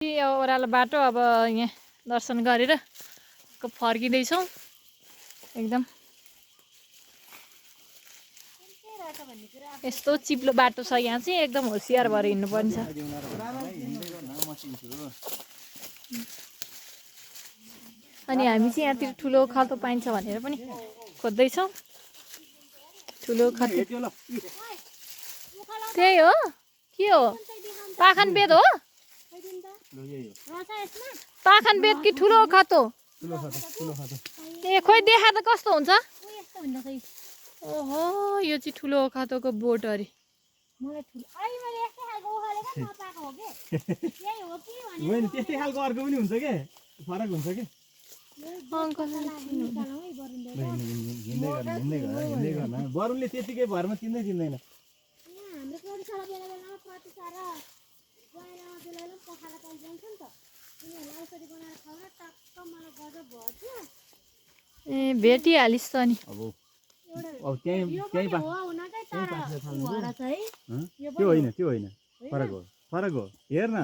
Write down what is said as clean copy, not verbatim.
ओह्रालो बाटो अब यहाँ दर्शन गरेर फर्किँदैछौँ एकदम यस्तो चिप्लो बाटो छ यहाँ चाहिँ एकदम होसियार भएर हिँड्नुपर्ने छ अनि हामी चाहिँ यहाँतिर ठुलो खाल्टो पाइन्छ भनेर पनि खोज्दैछौँ ठुलो खाल्टो त्यही हो के हो पाखन बेद हो पाखन बेद कि ठुलो खातो ए खोइ देखा त कस्तो हुन्छ ओहो यो चाहिँ ठुलो खातोको बोट अरे त्यस्तै खालको अर्को पनि हुन्छ के फरक हुन्छ के बरुलले त्यतिकै भरमा चिन्दै चिन्दैन ए भेटिहालिस् त नि त्यो होइन फरक हो हेर न